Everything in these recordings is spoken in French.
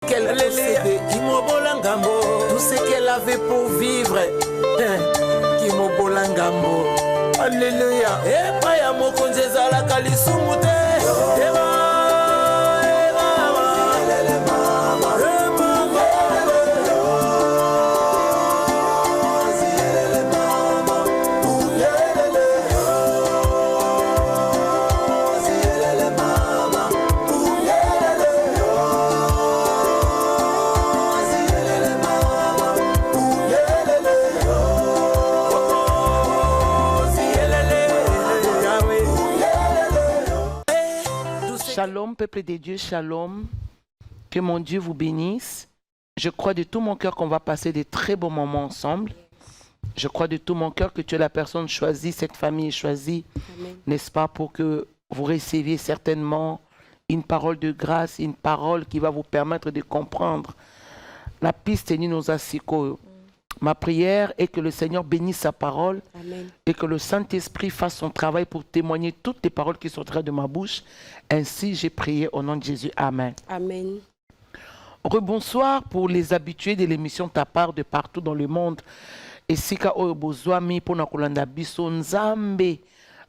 qu'elle possédait, tout ce qu'elle avait pour vivre, Kimobolangambo. Alléluia. Et Paya Mokonjeza la Kalisumute. Shalom, peuple de Dieu, shalom. Que mon Dieu vous bénisse. Je crois de tout mon cœur qu'on va passer de très beaux moments ensemble. Je crois de tout mon cœur que tu es la personne choisie, cette famille est choisie, n'est-ce pas, pour que vous receviez certainement une parole de grâce, une parole qui va vous permettre de comprendre la piste ni nos asiko. Ma prière est que le Seigneur bénisse sa parole. Amen. Et que le Saint-Esprit fasse son travail pour témoigner toutes les paroles qui sortiront de ma bouche. Ainsi, j'ai prié au nom de Jésus. Amen. Amen. Rebonsoir pour les habitués de l'émission Ta part de partout dans le monde. Et sika oyo bozwami pona kolanda biso nzambe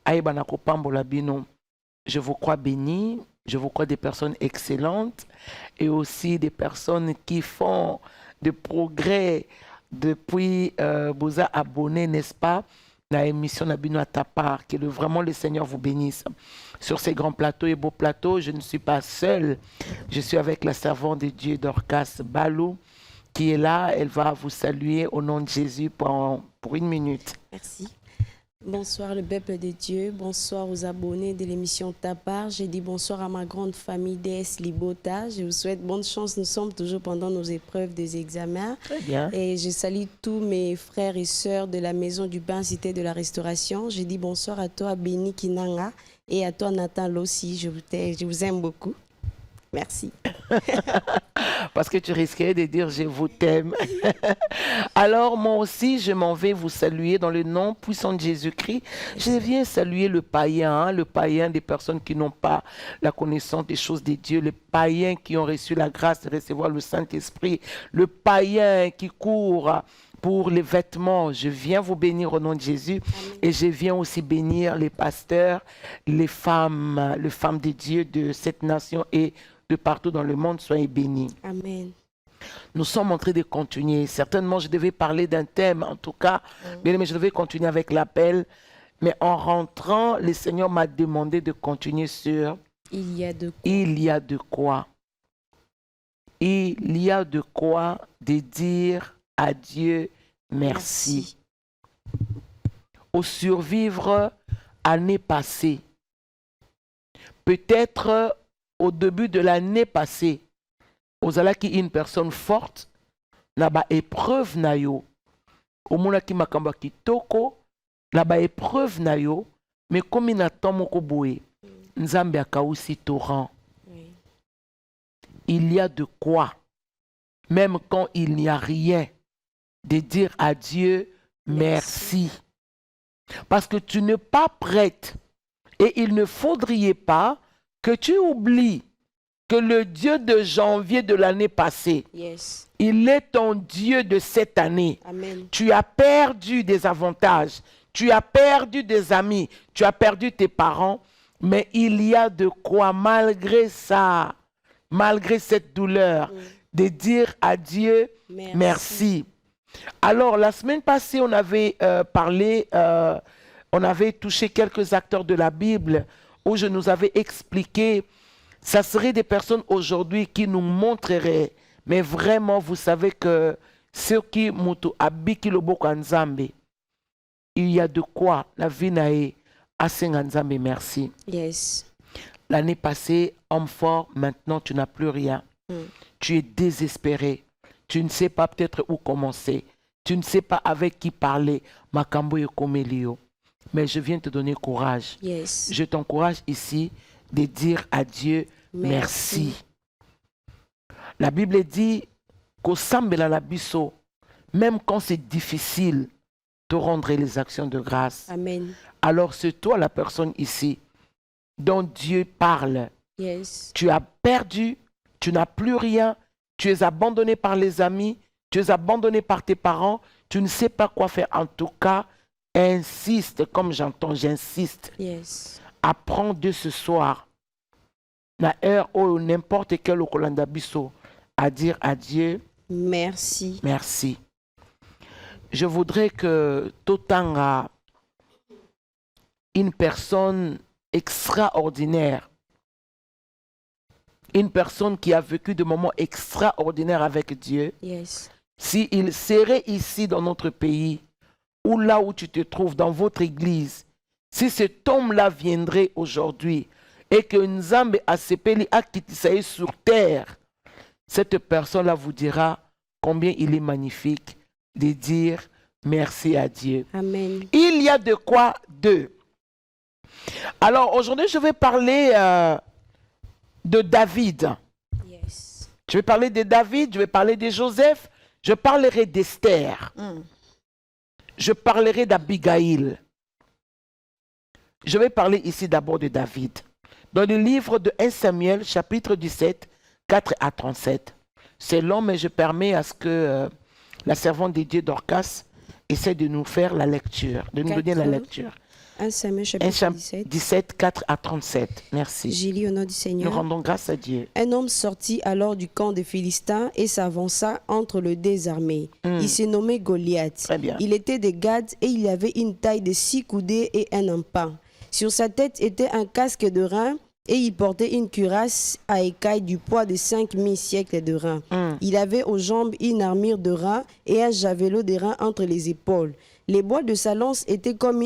ayeba kopambola bino. Je vous crois bénis, je vous crois des personnes excellentes et aussi des personnes qui font des progrès depuis vous a abonné, n'est-ce pas, la émission Nabino à ta part. Que vraiment le Seigneur vous bénisse. Sur ces grands plateaux et beaux plateaux, je ne suis pas seule. Je suis avec la servante de Dieu Dorcas Balou qui est là. Elle va vous saluer au nom de Jésus pour une minute. Merci. Bonsoir le peuple de Dieu, bonsoir aux abonnés de l'émission Ta part. Je dis bonsoir à ma grande famille DS Libota. Je vous souhaite bonne chance, nous sommes toujours pendant nos épreuves des examens. Très bien. Et je salue tous mes frères et sœurs de la maison du bain Cité de la Restauration. Je dis bonsoir à toi Béni Kinanga et à toi Nathan Lossi. Je vous aime beaucoup. Merci. Parce que tu risquais de dire « je vous t'aime ». Alors moi aussi, je m'en vais vous saluer dans le nom puissant de Jésus-Christ. Je viens saluer le païen des personnes qui n'ont pas la connaissance des choses de Dieu, les païens qui ont reçu la grâce de recevoir le Saint-Esprit, le païen qui court pour les vêtements. Je viens vous bénir au nom de Jésus. Amen. Et je viens aussi bénir les pasteurs, les femmes de Dieu de cette nation et de partout dans le monde. Soyez bénis. Amen. Nous sommes en train de continuer. Certainement, je devais parler d'un thème, en tout cas, mais je devais continuer avec l'appel. Mais en rentrant, le Seigneur m'a demandé de continuer sur « Il y a de quoi ». Il y a de quoi. Il y a de quoi de dire à Dieu merci. Au survivre année passée, peut-être au début de l'année passée, ozalaki une personne forte, na ba épreuve na yo, omonaki makamba kitoko, na ba épreuve na yo, mais comme na temps moko boye, nzambe akausi torrent. Il y a de quoi, même quand il n'y a rien, de dire à Dieu merci. Parce que tu n'es pas prête et il ne faudrait pas que tu oublies que le Dieu de janvier de l'année passée, il est ton Dieu de cette année. Amen. Tu as perdu des avantages, tu as perdu des amis, tu as perdu tes parents, mais il y a de quoi, malgré ça, malgré cette douleur, de dire à Dieu merci. Alors, la semaine passée, on avait parlé, on avait touché quelques acteurs de la Bible où je nous avais expliqué, ça serait des personnes aujourd'hui qui nous montreraient, mais vraiment, vous savez que ceux qui mutu abiki loboko nzambe, il y a de quoi la vie nae asenga nzambe merci. Yes. L'année passée, homme fort, maintenant tu n'as plus rien. Tu es désespéré. Tu ne sais pas peut-être où commencer. Tu ne sais pas avec qui parler. Makambo et komelio. Mais je viens te donner courage. Yes. Je t'encourage ici de dire à Dieu merci. La Bible dit qu'au sambela la biso, même quand c'est difficile, te rendre les actions de grâce. Amen. Alors c'est toi la personne ici dont Dieu parle. Yes. Tu as perdu, tu n'as plus rien, tu es abandonné par les amis, tu es abandonné par tes parents, tu ne sais pas quoi faire. En tout cas, insiste, comme j'entends, j'insiste. Yes. Apprends de ce soir, na heure ou n'importe quel okolanda biso, à dire à Dieu, Merci. merci. Je voudrais que Totanga, une personne extraordinaire, une personne qui a vécu des moments extraordinaires avec Dieu, Yes. s'il serait ici dans notre pays, ou là où tu te trouves, dans votre église, si cet homme-là viendrait aujourd'hui et que Nzambe Asepeli Akitisaï sur terre, cette personne-là vous dira combien il est magnifique de dire merci à Dieu. Amen. Il y a de quoi deux. Alors aujourd'hui, je vais parler de David. Yes. Je vais parler de David, je vais parler de Joseph, je parlerai d'Esther, je parlerai d'Abigail. Je vais parler ici d'abord de David. Dans le livre de 1 Samuel, chapitre 17, 4 à 37. C'est long, mais je permets à ce que la servante de Dieu Dorcas essaie de nous faire la lecture, de nous donner la lecture. 1 Samuel chapitre 17. 17, 4 à 37. Merci. J'ai lu au nom du Nous Seigneur. rendons grâce à Dieu. Un homme sortit alors du camp des Philistins et s'avança entre les deux armées. Il se nommait Goliath. Très bien. Il était de Gad et il avait une taille de 6 coudées et un empan. Sur sa tête était un casque de reins et il portait une cuirasse à écailles du poids de 5000 siècles de reins. Il avait aux jambes une armure de reins et un javelot de reins entre les épaules. Les bois de sa lance étaient comme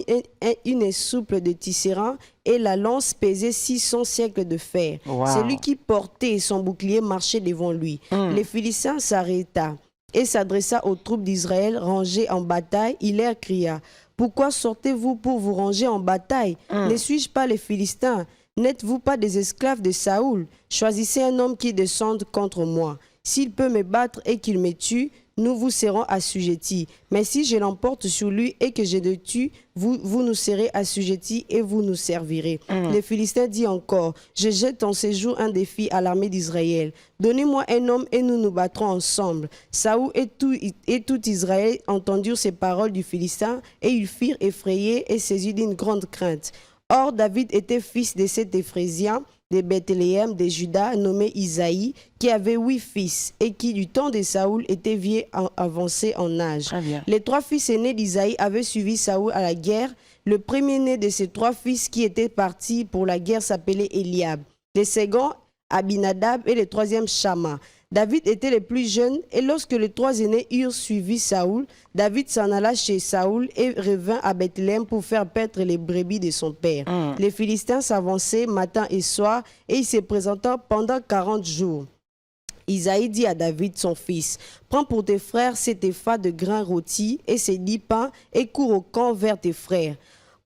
une souple de tisserand et la lance pesait 600 siècles de fer. Wow. Celui qui portait son bouclier marchait devant lui. Les Philistins s'arrêta et s'adressa aux troupes d'Israël rangées en bataille. Il leur cria: pourquoi sortez-vous pour vous ranger en bataille? Ne suis-je pas les Philistins? N'êtes-vous pas des esclaves de Saoul? Choisissez un homme qui descende contre moi. S'il peut me battre et qu'il me tue, nous vous serons assujettis. Mais si je l'emporte sur lui et que je le tue, vous nous serez assujettis et vous nous servirez. Les Philistins dit encore: je jette en ce jour un défi à l'armée d'Israël. Donnez-moi un homme et nous nous battrons ensemble. Saoul et tout Israël entendirent ces paroles du Philistin et ils furent effrayés et saisis d'une grande crainte. Or, David était fils de cet Éphrésien de Bethléem de Juda, nommé Isaïe, qui avait 8 fils et qui, du temps de Saoul, était vieux avancé en âge. Les 3 fils aînés d'Isaïe avaient suivi Saoul à la guerre. Le premier-né de ces 3 fils qui étaient partis pour la guerre s'appelait Eliab. Le second, Abinadab, et le troisième, Shama. David était le plus jeune et lorsque les 3 aînés eurent suivi Saoul, David s'en alla chez Saoul et revint à Bethléem pour faire paître les brebis de son père. Les Philistins s'avançaient matin et soir et ils se présentaient pendant 40 jours. Isaïe dit à David, son fils: prends pour tes frères cet épha de grains rôtis et ces 10 pains et cours au camp vers tes frères.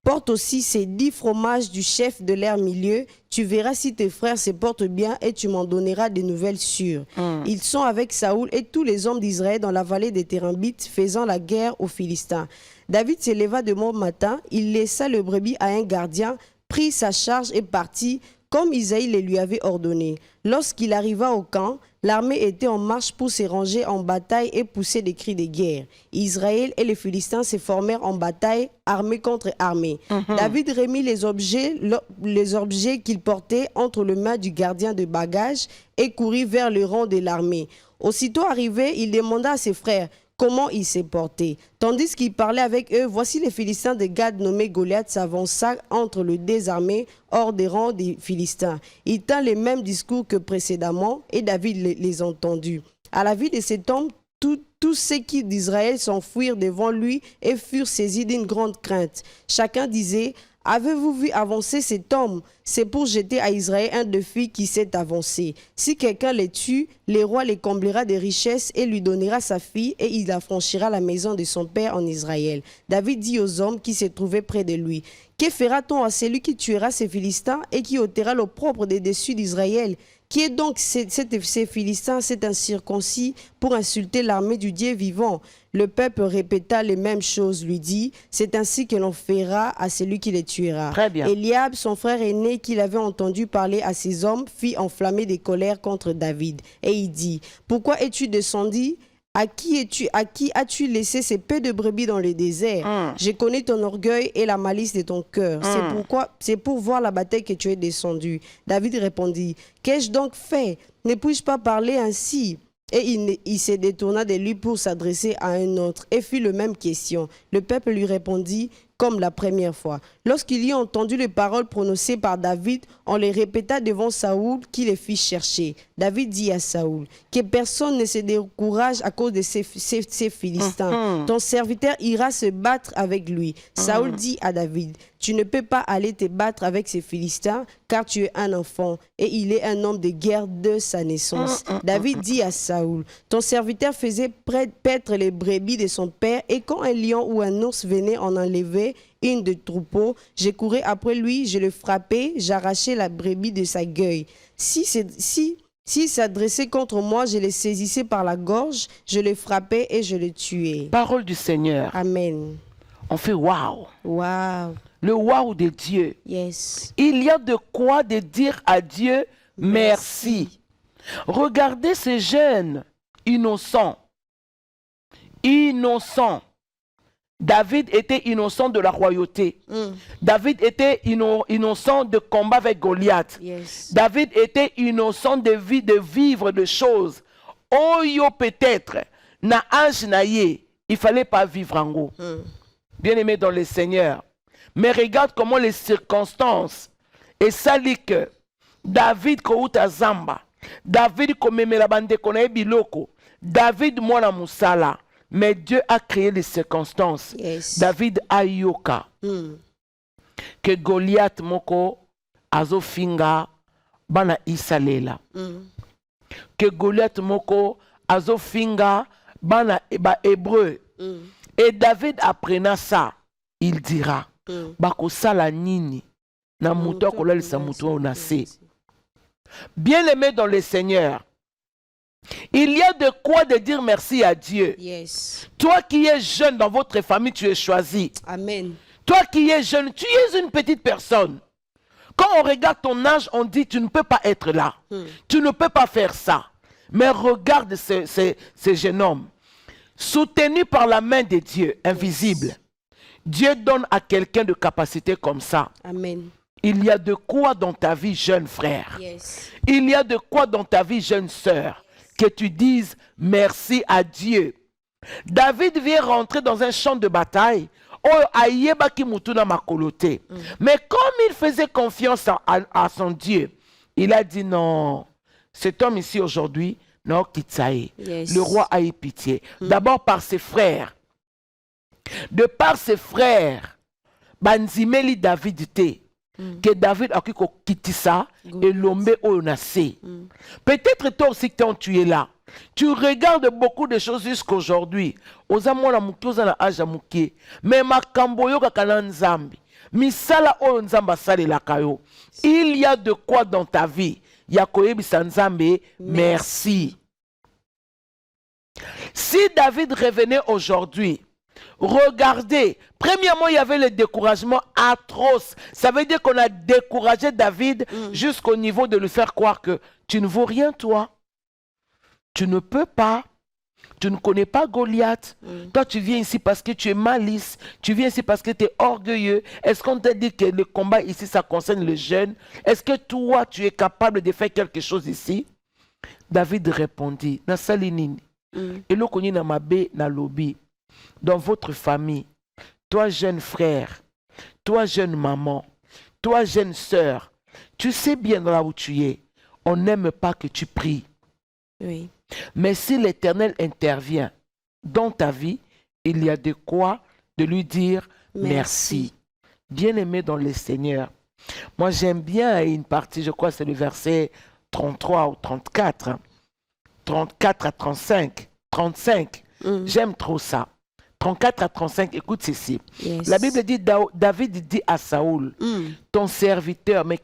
Porte aussi ces 10 fromages du chef de leur milieu. Tu verras si tes frères se portent bien et tu m'en donneras des nouvelles sûres. Ils sont avec Saoul et tous les hommes d'Israël dans la vallée des Térembites faisant la guerre aux Philistins. David se leva de bon matin, il laissa le brebis à un gardien, prit sa charge et partit comme Isaïe le lui avait ordonné. Lorsqu'il arriva au camp, l'armée était en marche pour se ranger en bataille et pousser des cris de guerre. Israël et les Philistins se formèrent en bataille, armée contre armée. David remit les objets qu'il portait entre les mains du gardien de bagages et courut vers le rang de l'armée. Aussitôt arrivé, il demanda à ses frères comment il s'est porté. Tandis qu'il parlait avec eux, voici les Philistins de Gad nommés Goliath s'avança entre les 2 armées hors des rangs des Philistins. Il tint les mêmes discours que précédemment et David les entendit. À la vue de cet homme, tous ceux qui d'Israël s'enfuirent devant lui et furent saisis d'une grande crainte. Chacun disait: avez-vous vu avancer cet homme? C'est pour jeter à Israël un défi qui s'est avancé. Si quelqu'un les tue, le roi les comblera de richesses et lui donnera sa fille et il affranchira la maison de son père en Israël. David dit aux hommes qui se trouvaient près de lui: que fera-t-on à celui qui tuera ces Philistins et qui ôtera l'opprobre des dessus d'Israël? Qui est donc ces Philistins, cet incirconcis, pour insulter l'armée du Dieu vivant? Le peuple répéta les mêmes choses, lui dit, c'est ainsi que l'on fera à celui qui les tuera. Très bien. Eliab, son frère aîné, qu'il avait entendu parler à ses hommes, fit enflammer des colères contre David. Et il dit, pourquoi es-tu descendu? À qui as-tu laissé ces peu de brebis dans le désert? Je connais ton orgueil et la malice de ton cœur. C'est pour voir la bataille que tu es descendu. David répondit, qu'ai-je donc fait? Ne puis-je pas parler ainsi? Et il se détourna de lui pour s'adresser à un autre et fit la même question. Le peuple lui répondit comme la première fois. Lorsqu'il y eut entendu les paroles prononcées par David, on les répéta devant Saoul qui les fit chercher. David dit à Saoul, que personne ne se décourage à cause de ces Philistins. Ton serviteur ira se battre avec lui. Saoul dit à David, tu ne peux pas aller te battre avec ces Philistins car tu es un enfant et il est un homme de guerre de sa naissance. David dit à Saoul, ton serviteur faisait paître les brebis de son père et quand un lion ou un ours venait en enlever une de troupeau, je courais après lui, je le frappais, j'arrachais la brebis de sa gueule. S'il s'adressait contre moi, je le saisissais par la gorge, je le frappais et je le tuais. Parole du Seigneur. Amen. On fait waouh. Waouh. Le waouh de Dieu. Yes. Il y a de quoi de dire à Dieu merci. Regardez ces jeunes innocents. Innocents. David était innocent de la royauté. David était innocent de combat avec Goliath. Yes. David était innocent de vivre de choses. Oh yo peut-être, na ange na ye, il fallait pas vivre en gros. Bien-aimé dans le Seigneur. Mais regarde comment les circonstances et salik David kouta zamba. David komemela bande konaye biloko. David mwana musala. Mais Dieu a créé les circonstances. Yes. David ayoka. Que Goliath moko azofinga bana isalela. Que Goliath moko azofinga bana hébreu. Et David apprenant ça, il dira, bako sala nini na muto akolalisa muto onase. Bien-aimé dans le Seigneur, il y a de quoi de dire merci à Dieu. Yes. Toi qui es jeune dans votre famille, tu es choisi. Amen. Toi qui es jeune, tu es une petite personne. Quand on regarde ton âge, on dit tu ne peux pas être là. Tu ne peux pas faire ça. Mais regarde ces jeunes hommes. Soutenus par la main de Dieu, invisible. Yes. Dieu donne à quelqu'un de capacité comme ça. Amen. Il y a de quoi dans ta vie, jeune frère. Yes. Il y a de quoi dans ta vie, jeune sœur, que tu dises merci à Dieu. David vient rentrer dans un champ de bataille. Mais comme il faisait confiance à son Dieu, il a dit non, cet homme ici aujourd'hui, non, Kitsaï. Yes. Le roi a eu pitié. D'abord par ses frères. De par ses frères, Banzimeli David était. Que David a quitté ça et l'homme onase. Peut-être toi aussi quand tu es là, tu regardes beaucoup de choses jusqu'aujourd'hui. Mais ma kamboyo kakana nzambi. Misala o nzamba sale la kayo. Il y a de quoi dans ta vie. Yakoyebisa nzambe, merci. Si David revenait aujourd'hui, regardez, premièrement, il y avait le découragement atroce. Ça veut dire qu'on a découragé David jusqu'au niveau de lui faire croire que tu ne vaux rien, toi. Tu ne peux pas. Tu ne connais pas Goliath. Toi, tu viens ici parce que tu es malice. Tu viens ici parce que tu es orgueilleux. Est-ce qu'on t'a dit que le combat ici, ça concerne les jeunes? Est-ce que toi, tu es capable de faire quelque chose ici? David répondit, na salinini. Et le koni na mabe na lobi. Dans votre famille, toi jeune frère, toi jeune maman, toi jeune sœur, tu sais bien là où tu es, on n'aime pas que tu pries. Oui. Mais si l'Éternel intervient dans ta vie, il y a de quoi de lui dire merci. Bien-aimé dans le Seigneur. Moi j'aime bien une partie, je crois que c'est le verset 33 ou 34. 34 à 35. 35. J'aime trop ça. 34 à 35, écoute ceci. Yes. La Bible dit, David dit à Saoul, ton serviteur, mais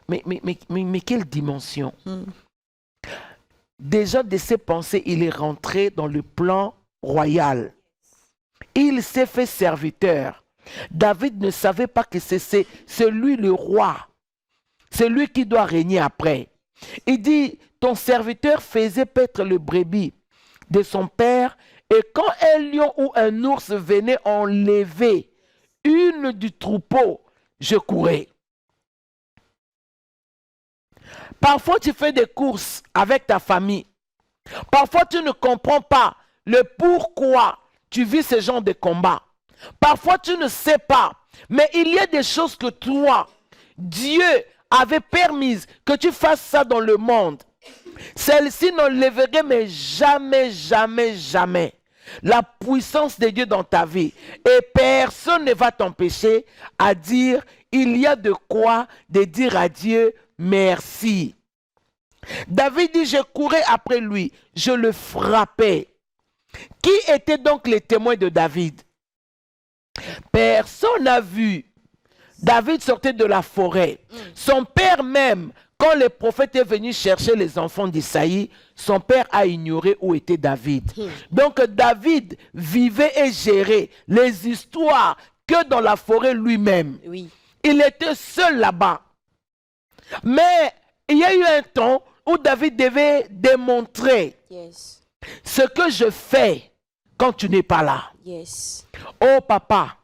mais quelle dimension. Déjà de ses pensées, il est rentré dans le plan royal. Il s'est fait serviteur. David ne savait pas que c'est lui le roi. C'est lui qui doit régner après. Il dit, ton serviteur faisait paître le brebis de son père, et quand un lion ou un ours venait enlever une du troupeau, je courais. Parfois, tu fais des courses avec ta famille. Parfois, tu ne comprends pas le pourquoi tu vis ce genre de combat. Parfois, tu ne sais pas. Mais il y a des choses que toi, Dieu avait permis que tu fasses ça dans le monde. Celle-ci n'enlèverait mais jamais, jamais, jamais la puissance de Dieu dans ta vie. Et personne ne va t'empêcher à dire, il y a de quoi de dire à Dieu merci. David dit, je courais après lui, je le frappais. Qui étaient donc les témoins de David? Personne n'a vu. David sortait de la forêt. Son père même, quand le prophète est venu chercher les enfants d'Isaïe, son père a ignoré où était David. Donc David vivait et gérait les histoires que dans la forêt lui-même. Oui. Il était seul là-bas. Mais il y a eu un temps où David devait démontrer ce que je fais quand tu n'es pas là. Oh papa,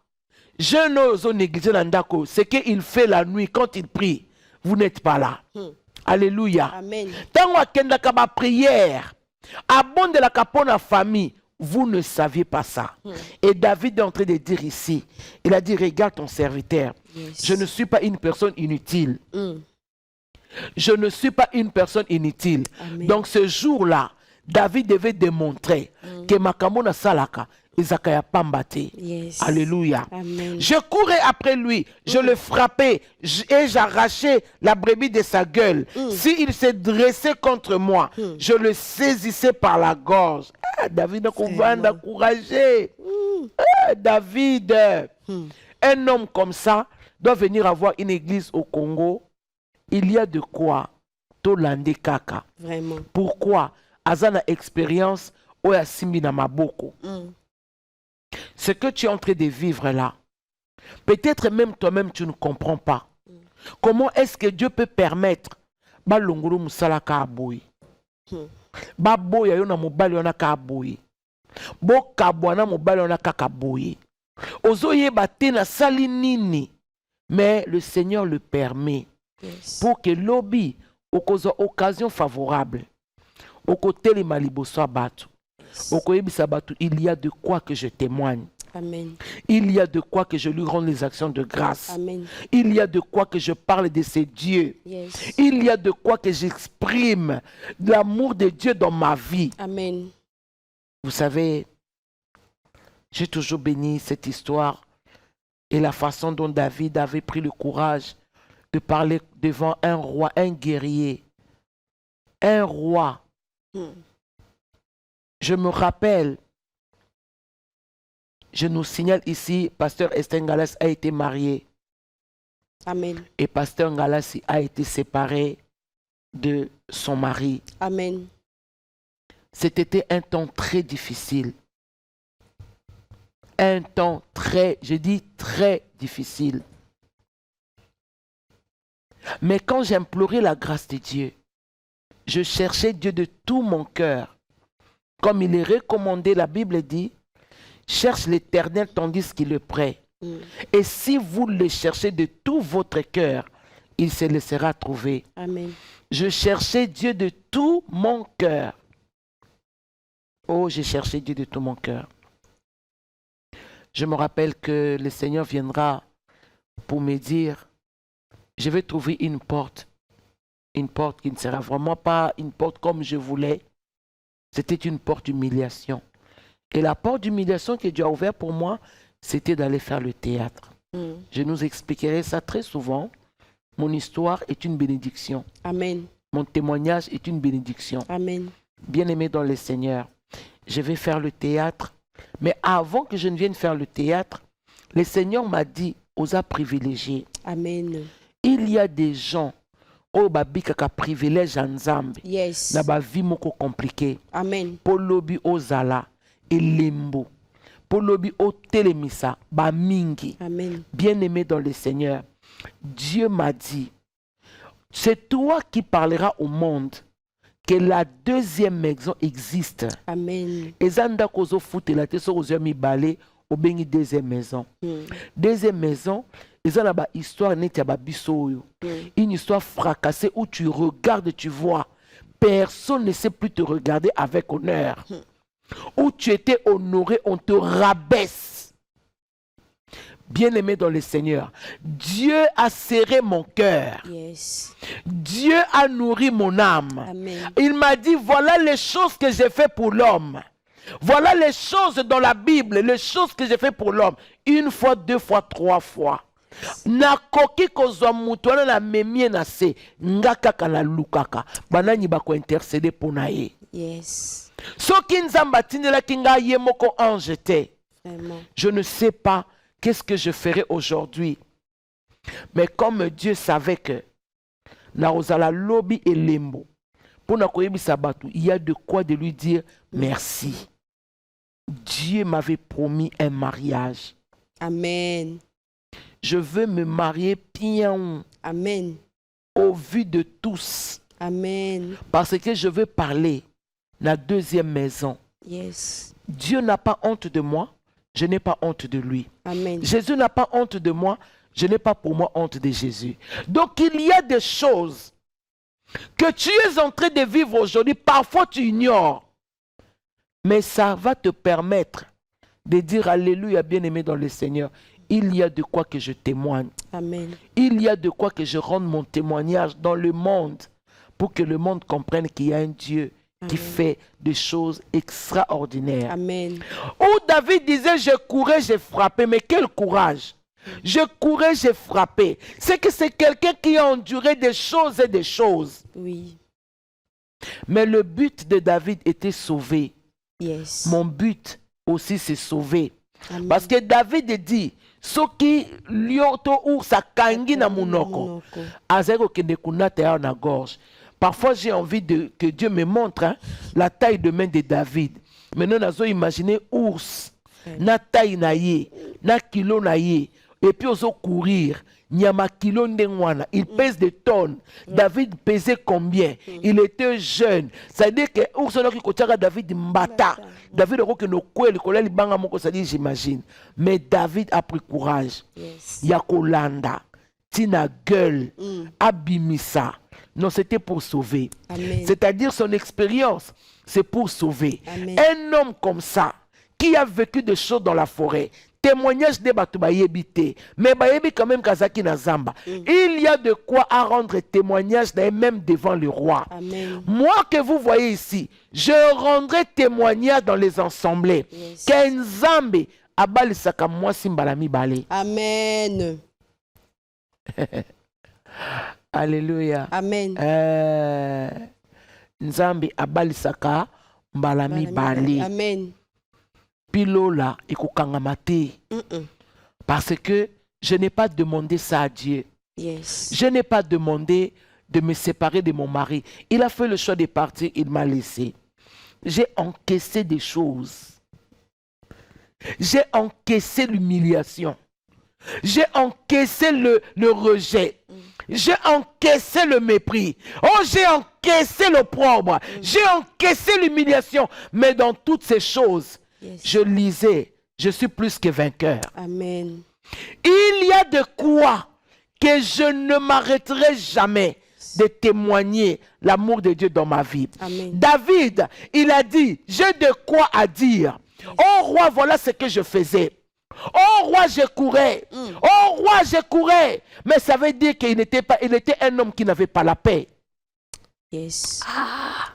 je n'ose négliger l'andako. Ce qu'il fait la nuit quand il prie, vous n'êtes pas là. Alléluia. Amen. Tant qu'il y a une prière, abonde la capone à famille, vous ne saviez pas ça. Et David est en train de dire ici, il a dit, regarde ton serviteur, je ne suis pas une personne inutile. Je ne suis pas une personne inutile. Amen. Donc ce jour-là, David devait démontrer que Makamona Salaka, Isakaya Pambate. Alléluia. Amen. Je courais après lui, je le frappais et j'arrachais la brebis de sa gueule. S'il s'est dressé contre moi, je le saisissais par la gorge. David a encouragé. David, un homme comme ça doit venir avoir une église au Congo. Il y a de quoi Tolande Kaka. Vraiment. Pourquoi? Azana expérience Oya Simbi na Maboko. Ce que tu es en train de vivre là, peut-être même toi-même tu ne comprends pas. Comment est-ce que Dieu peut permettre Balongoro Musalaka Aboui? Baboya yona mobali yona ka aboui. Bo kabwana mobali yona kaka aboui. Ozoye batena sali nini. Mais le Seigneur le permet. Pour que l'obi, au occasion favorable, au côté les malibos soit battu, au côté il y a de quoi que je témoigne. Amen. Il y a de quoi que je lui rende les actions de grâce. Amen. Il y a de quoi que je parle de ces dieux. Il y a de quoi que j'exprime l'amour de Dieu dans ma vie. Amen. Vous savez, j'ai toujours béni cette histoire et la façon dont David avait pris le courage de parler devant un roi, un guerrier, un roi. Je me rappelle, je nous signale ici, Pasteur Esther Ngalas a été marié. Amen. Et Pasteur Ngalas a été séparé de son mari. Amen. C'était un temps très difficile. Un temps très, je dis très difficile. Mais quand j'implorais la grâce de Dieu, je cherchais Dieu de tout mon cœur. Comme il est recommandé, la Bible dit, cherche l'Éternel tandis qu'il est prêt. Et si vous le cherchez de tout votre cœur, il se laissera trouver. Amen. Je cherchais Dieu de tout mon cœur. Oh, j'ai cherché Dieu de tout mon cœur. Je me rappelle que le Seigneur viendra pour me dire, je vais trouver une porte qui ne sera vraiment pas une porte comme je voulais. C'était une porte d'humiliation. Et la porte d'humiliation que Dieu a ouverte pour moi, c'était d'aller faire le théâtre. Je nous expliquerai ça très souvent. Mon histoire est une bénédiction. Amen. Mon témoignage est une bénédiction. Amen. Bien-aimé dans le Seigneur, je vais faire le théâtre. Mais avant que je ne vienne faire le théâtre, le Seigneur m'a dit, osa privilégier. Amen. Il y a des gens, oyo babikaka privilège ya nzambe Yes. na bavi moko compliqué Amen. mpo lobi ozala elembo mpo lobi otelemisa bamingi. Amen. Bien-aimé dans le Seigneur, Dieu m'a dit, c'est toi qui parleras au monde que la deuxième maison existe. Amen. Ezanda kozo futela te so kozo mibale obengi deuxième maison. Deuxième maison, ezana ba histoire neti ya ba biso oyo. Une histoire fracassée où tu regardes, tu vois, personne ne sait plus te regarder avec honneur. Où tu étais honoré, on te rabaisse. Bien-aimé dans le Seigneur, Dieu a serré mon cœur. Yes. Dieu a nourri mon âme. Amen. Il m'a dit, voilà les choses que j'ai fait pour l'homme. Voilà les choses dans la Bible, les choses que j'ai fait pour l'homme. Une fois, deux fois, trois fois. Nakoki kozwa mutu wana na memie na se ngakaka na lukaka banani bako intercéder pona ye. Yes. Soki nzamba tindelaki nga ye moko ange te. Vraiment. Je ne sais pas qu'est-ce que je ferai aujourd'hui. Mais comme Dieu savait que na ozala lobi elembo pona koyebisa batu, il y a de quoi de lui dire merci. Dieu m'avait promis un mariage. Amen. Je veux me marier bien Amen. au vu de tous. Amen. Parce que je veux parler la deuxième maison. Yes. Dieu n'a pas honte de moi, je n'ai pas honte de lui. Amen. Jésus n'a pas honte de moi, je n'ai pas pour moi honte de Jésus. Donc il y a des choses que tu es en train de vivre aujourd'hui, parfois tu ignores. Mais ça va te permettre de dire Alléluia, bien-aimé dans le Seigneur. Il y a de quoi que je témoigne. Amen. Il y a de quoi que je rende mon témoignage dans le monde pour que le monde comprenne qu'il y a un Dieu qui fait des choses extraordinaires. Amen. Où David disait, je courais, j'ai frappé. Mais quel courage! Je courais, j'ai frappé. C'est que c'est quelqu'un qui a enduré des choses et des choses. Oui. Mais le but de David était sauvé. Yes. Mon but aussi, c'est sauver. Amen. Parce que David dit, soki lioto ursa kangi na munoko, azero kende kunata na gorge. Parfois, j'ai envie que Dieu me montre la taille de main de David. Maintenant, nous avons imaginé ours, na taille na ye, na kilo na ye, et puis on courir. Nyama kilo ndengwana, il pèse des tonnes. David pesait combien? Il était jeune. Ça veut dire que ours qui kochaka David mbata. David a dit que j'imagine. Mais David a pris courage. Yes. Yakolanda, Tina gueule, Abimisa. Non, c'était pour sauver. C'est-à-dire son expérience, c'est pour sauver. Amen. Un homme comme ça, qui a vécu des choses dans la forêt, témoignage de Batu Bayebite, mais Bayebi quand même Kazaki Nazamba. Il y a de quoi à rendre témoignage même devant le roi. Amen. Moi que vous voyez ici, je rendrai témoignage dans les assemblées. Yes. Kenzambe abali saka moi simbalami bale. Amen. Alléluia. Amen. Nzambe abali saka mbalami bale. Amen. Pilola ekokangamate. Parce que je n'ai pas demandé ça à Dieu. Yes. Je n'ai pas demandé de me séparer de mon mari. Il a fait le choix de partir, il m'a laissé. J'ai encaissé des choses. J'ai encaissé l'humiliation. J'ai encaissé le rejet. J'ai encaissé le mépris. Oh, j'ai encaissé l'opprobre. J'ai encaissé l'humiliation. Mais dans toutes ces choses, Yes. je lisais, je suis plus que vainqueur. Amen. Il y a de quoi que je ne m'arrêterai jamais de témoigner l'amour de Dieu dans ma vie. Amen. David, il a dit, j'ai de quoi à dire. Oh roi, voilà ce que je faisais. Oh roi, je courais. Oh roi, je courais. Mais ça veut dire qu'il n'était pas, il était un homme qui n'avait pas la paix. Yes.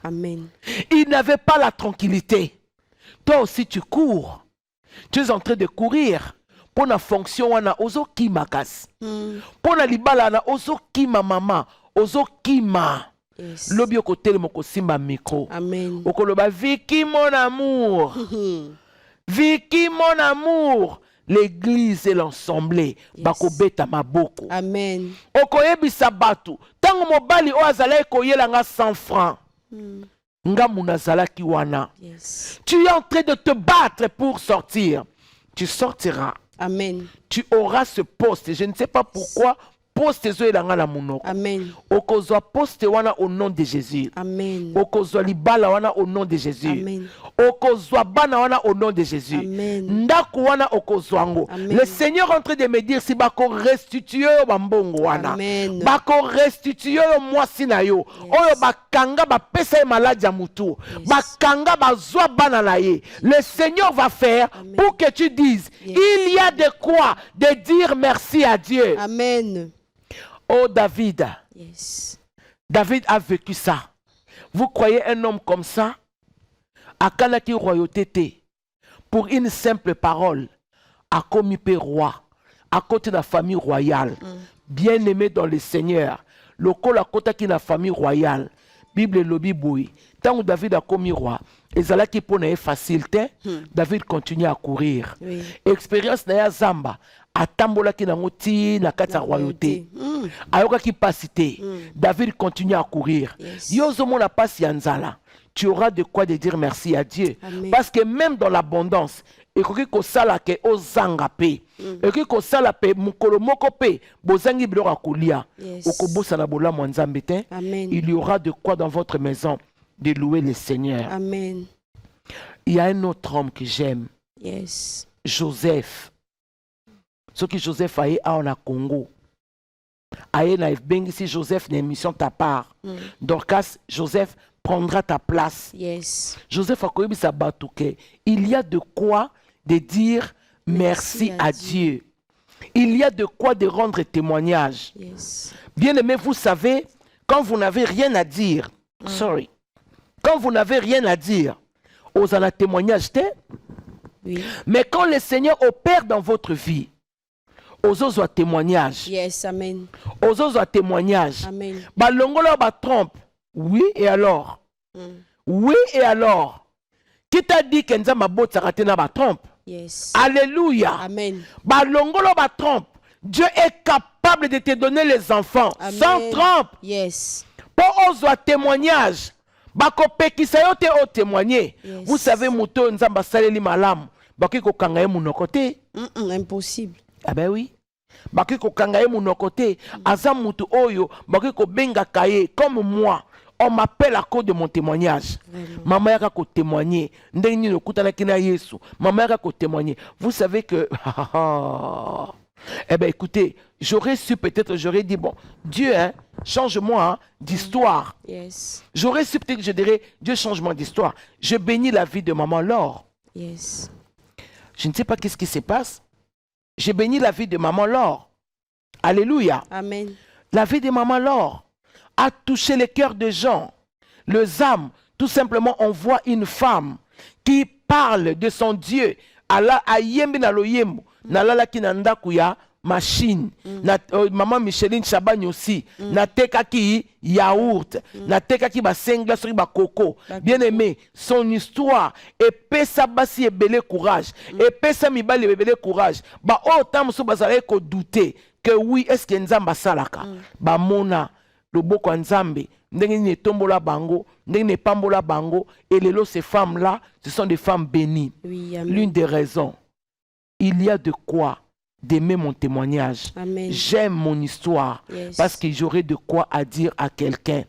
Amen. Il n'avait pas la tranquillité. Toi aussi, tu cours. Tu es en train de courir. Pour la fonction, on a ozo ki makas. Pour la libala, on a ozo ki ma maman. Ozo ki ma. Yes. Lobi au côté de mon simba micro. Amen. Okoloba, Vicky, mon amour. Vicky, mon amour. L'église et l'assemblée. Yes. Bako beta maboko. Amen. Okoyebi sabatu. Ta Tango mobali o azala koyela nga 100 francs. Nga munazala ki wana. Tu es en train de te battre pour sortir. Tu sortiras. Amen. Tu auras ce poste. Je ne sais pas pourquoi. Poste zo elanga la munoko. Amen. Okozwa poste wana au nom de Jésus. Amen. Okozwa libala wana au nom de Jésus. Amen. Okozwa bana wana au nom de Jésus. Amen. Ndaku wana okozwango. Amen. Le Seigneur est en train de me dire si bako restituer yo bambongo wana. Amen. Bako restituer yo mwasi na yo. Oyo bakanga ba pesa ye maladi ya mutu. Bakanga bazwa bana na ye. Le Seigneur va faire pour que tu dises il y a de quoi de dire merci à Dieu. Amen. Oh David, David a vécu ça. Vous croyez un homme comme ça? À Kanaki royauté, pour une simple parole, a commis roi, à côté de la famille royale, bien aimé dans le Seigneur, le col à côté de la famille royale, Bible lobi boui. Tant que David a commis roi, et ça là qui pour une facilité, David continue à courir. Expérience na Zamba. Atambola ki nangoti na kati ya royauté. Ayoka ki pasité. David continue à courir. Yozo mona pasi ya nzala. Tu auras de quoi de dire merci à Dieu. Amen. Parce que même dans l'abondance, ekoki ko sala ke ozanga pe. Ekoki ko sala pe mukolo moko pe bozangi biloko kolia. Okobosa na bola mwanzambe te. Il y aura de quoi dans votre maison de louer le Seigneur. Amen. Il y a un autre homme que j'aime. Joseph. Ce que Joseph a eu en Congo. Aye na bengisi Joseph na émission ta part. Dorcas, Joseph prendra ta place. Joseph a connu sa batouke. Il y a de quoi de dire merci à Dieu. Il y a de quoi de rendre témoignage. Bien aimé, vous savez, quand vous n'avez rien à dire, quand vous n'avez rien à dire, aux en a témoignage, mais quand le Seigneur opère dans votre vie, aux autres témoignages. Amen. Aux autres témoignages. Amen. Balongola ba trompe. Oui, et alors? Oui, et alors? Qui t'a dit que Nzamba bota ratena ba trompe? Alléluia. Amen. Balongola ba trompe. Dieu est capable de te donner les enfants. Amen. Sans trompe. Pour aux témoignages. Bako pekisa yo te o témoigner. Vous savez muto Nzamba saleli malam. Baki ko kangaye munokote. Impossible. Ah ben oui. Baki ko kangaye munokote. Azam mutu oyo. Baki ko benga kaye. Comme moi. On m'appelle à cause de mon témoignage. Maman yaka ko témoigner. Ndeni no kutana kina Yesu. Maman yaka ko témoigner. Vous savez que... eh bien écoutez, j'aurais su peut-être, j'aurais dit, bon, Dieu, hein, change-moi d'histoire. J'aurais su peut-être, je dirais, Dieu, change-moi d'histoire. Je bénis la vie de maman Laure. Je ne sais pas qu'est-ce qui se passe. J'ai béni la vie de maman Laure. Alléluia. Amen. La vie de maman Laure a touché les cœurs des gens. Les âmes, tout simplement, on voit une femme qui parle de son Dieu. Allah a yembi na lo yembo. Na lala ki na ndaku ya machine. Na maman Micheline Chabani aussi. Na teka ki yaourt. Na teka ki ba sengla sori ba coco. Bien aimé, son histoire epesa basi ebele courage. Epesa mibali ebele courage. Ba autant so bazala ko douter que oui, est-ce que Nzamba salaka? Ba mona loboko Nzambe. Ndenge ne tombola bango, ndenge ne pambola bango, et lelo ces femmes-là, ce sont des femmes bénies. L'une des raisons, il y a de quoi d'aimer mon témoignage. J'aime mon histoire, parce que j'aurai de quoi à dire à quelqu'un.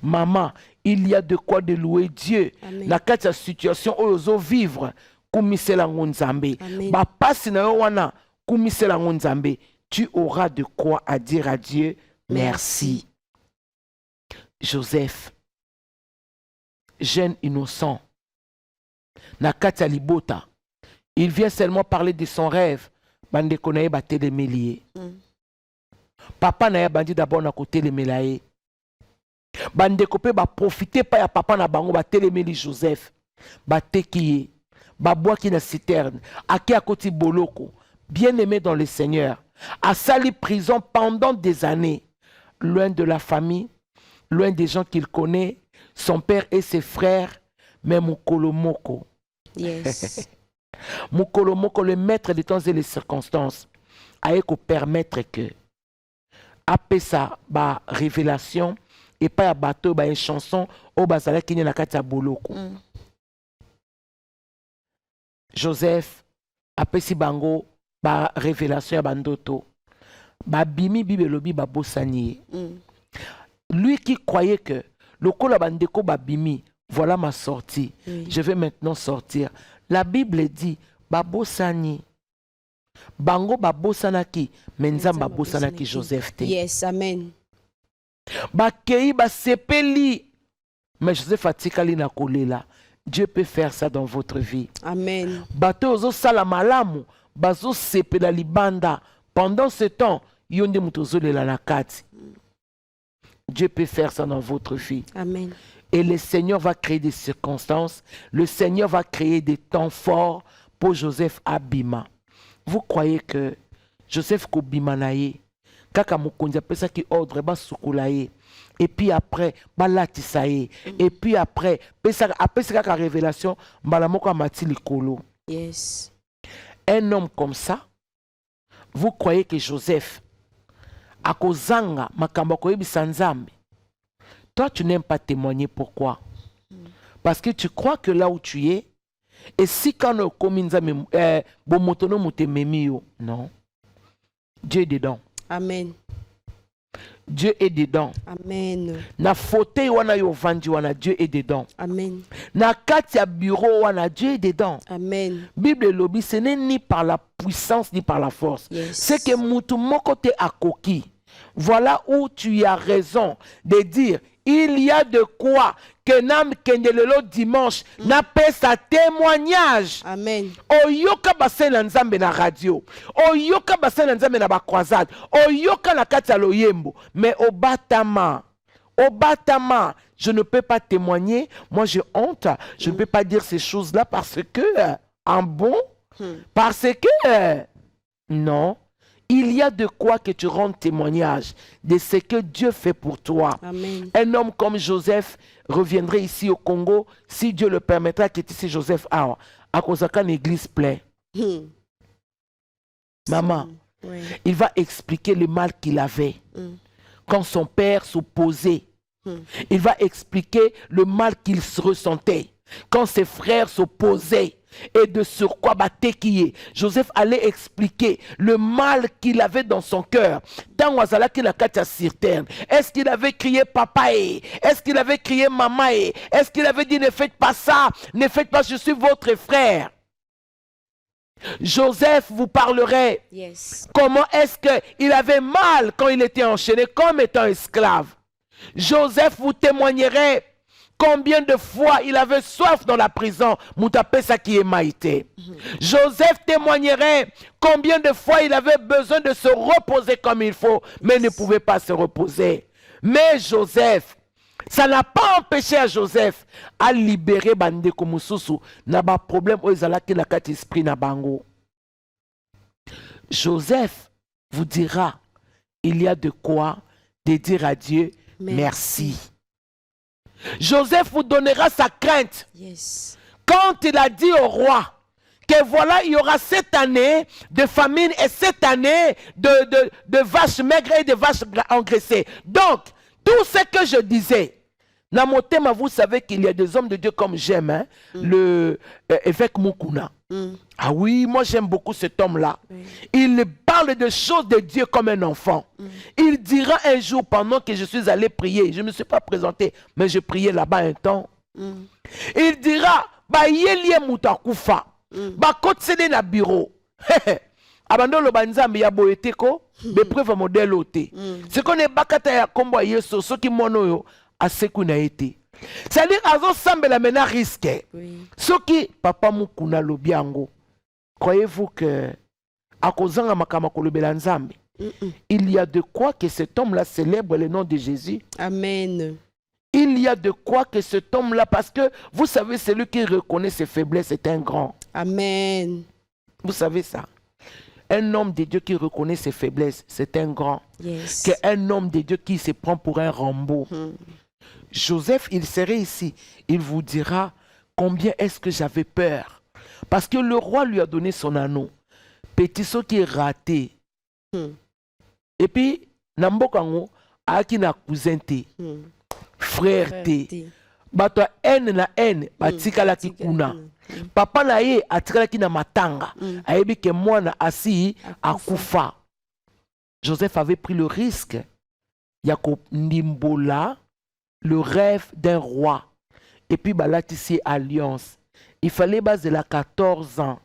Maman, il y a de quoi de louer Dieu. Na kati situation ozo vivre, kumisela ngonzambe. Ba pasi na yo wana, kumisela ngonzambe. Tu auras de quoi à dire à Dieu. Merci. Joseph, jeune innocent, Nakata Libota, il vient seulement parler de son rêve. Bande konaye ba télémélié. Papa na ya bandi d'abord na côté les mélaye. Bande kopé ba profiter pas ya papa na bango ba téléméli Joseph. Ba tekiye, ba boaki na citerne, aki à côté boloko, bien aimé dans le Seigneur, a sali prison pendant des années, loin de la famille. Loin des gens qu'il connaît, son père et ses frères, mais Mukolomoko. Mukolomoko, le maître des temps et les circonstances, a permettre que apesa ba révélation et pas ya bato ba une chanson o bazala kini na kati ya boloko. Joseph apesi bango ba révélation ya bandoto. Ba bimi bibelobi ba bosani. Lui qui croyait que le kola bandeko ba bimi, voilà ma sortie. Je vais maintenant sortir. La Bible dit ba bosani. Bango ba bosanaki, menzam ba bosanaki Joseph te. Yes, amen. Ba kei ba sepeli. Mais Joseph atikali na kolela. Dieu peut faire ça dans votre vie. Amen. Bato ozo sala malamu, bazo sepela libanda. Pendant ce temps, yonde mutozo lela na kati. Dieu peut faire ça dans votre vie. Amen. Et le Seigneur va créer des circonstances. Le Seigneur va créer des temps forts pour Joseph Abima. Vous croyez que Joseph Kobimanaye, kaka mokonzi apesa ki ordre ba sukulaye, et puis après ba latisaye, et puis après pesa kaka révélation mbala moko amati likolo. Yes. Un homme comme ça, vous croyez que Joseph akozanga makambo koyebisa Nzambe? Toi tu n'aimes pas témoigner, pourquoi? Parce que tu crois que là où tu es, et si quand on commence à non, Dieu est dedans. Amen. Dieu est dedans. Amen. Na fauteuil wana yo vandi wana, Dieu est dedans. Amen. Na kati ya bureau wana, Dieu est dedans. Amen. Bible lobby, ce n'est ni par la puissance ni par la force. Yes. C'est que mutu moko te akoki. Voilà où tu as raison de dire il y a de quoi que nam kendelelo dimanche n'a pas sa témoignage. Amen. Oyoka basen na Nzambe na radio. Oyoka basen na Nzambe na ba croisade. Oyoka na kati ya loyembo. Mais au batama, je ne peux pas témoigner. Moi j'ai honte. Je ne peux pas dire ces choses-là parce que en bon, parce que non. Il y a de quoi que tu rendes témoignage de ce que Dieu fait pour toi. Amen. Un homme comme Joseph reviendrait ici au Congo, si Dieu le permettra, qu'il est ici Joseph Awa, à cause d'une église pleine. Maman, Oui. il va expliquer le mal qu'il avait quand son père s'opposait. Il va expliquer le mal qu'il se ressentait quand ses frères s'opposaient. Et de surcroît, Joseph allait expliquer le mal qu'il avait dans son cœur. Est-ce qu'il avait crié papa? Est-ce qu'il avait crié maman? Est-ce qu'il avait dit ne faites pas ça? Ne faites pas, je suis votre frère. Joseph vous parlerait. Yes. Comment est-ce qu'il avait mal quand il était enchaîné comme étant esclave. Joseph vous témoignerait combien de fois il avait soif dans la prison. Moutapesa qui est maïté. Joseph témoignerait combien de fois il avait besoin de se reposer comme il faut, mais ne pouvait pas se reposer. Mais Joseph, ça n'a pas empêché à Joseph à libérer Bandeko Moussousou. N'a pas problème où ils allaient la carte esprit na bango. Joseph vous dira, il y a de quoi de dire à Dieu merci. Joseph vous donnera sa crainte. Yes. Quand il a dit au roi que voilà, il y aura cette année de famine et cette année de vaches maigres et de vaches engraissées. Donc, tout ce que je disais, Namotema, vous savez qu'il y a des hommes de Dieu comme j'aime, hein, le évêque Mukuna. Ah oui, moi j'aime beaucoup cet homme-là. Il parle de choses de Dieu comme un enfant. Il dira un jour, pendant que je suis allé prier, je ne me suis pas présenté, mais je priais là-bas un temps. Il dira, ba yelie mutakufa, ba kotsede na bureau. Abandon le banzambi ya boeteko, be preuve modèle oté. Ce qu'on est bakata ya kombo yeso, ce qui monoyo, a seku na été. C'est-à-dire, azo sambe la mena risque. Ce qui, papa Mukuna lobiango, croyez-vous que, à kozanga makamako lobela nzambe, il y a de quoi que cet homme-là célèbre le nom de Jésus. Amen. Il y a de quoi que cet homme-là, parce que vous savez, celui qui reconnaît ses faiblesses est un grand. Amen. Vous savez ça. Un homme de Dieu qui reconnaît ses faiblesses, c'est un grand. Yes. Qu'un homme de Dieu qui se prend pour un Rambo. Joseph, il serait ici. Il vous dira combien est-ce que j'avais peur. Parce que le roi lui a donné son anneau. Petit saut qui est raté. Et puis, na mboka ngo aki na cousin te frère te bato ya N na N batikalaki kuna papa na ye atikalaki na matanga ayebi ke mwana asi akufa. Joseph avait pris le risque ya kondimbola le rêve d'un roi et puis balatisi alliance. Il fallait bazela 14 ans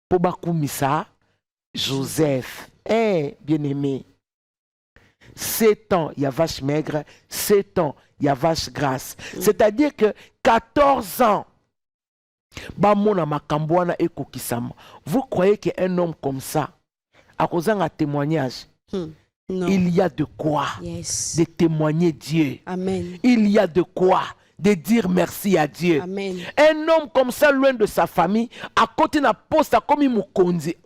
pour bakumisa Joseph. Bien-aimé, 7 ans, il y a vache maigre, 7 ans, il y a vache grasse. C'est-à-dire que 14 ans, vous croyez qu'un homme comme ça, à cause d'un témoignage, il y a de quoi de témoigner Dieu. Amen. Il y a de quoi de dire merci à Dieu. Amen. Un homme comme ça, loin de sa famille, à côté d'un poste, comme il moukondi.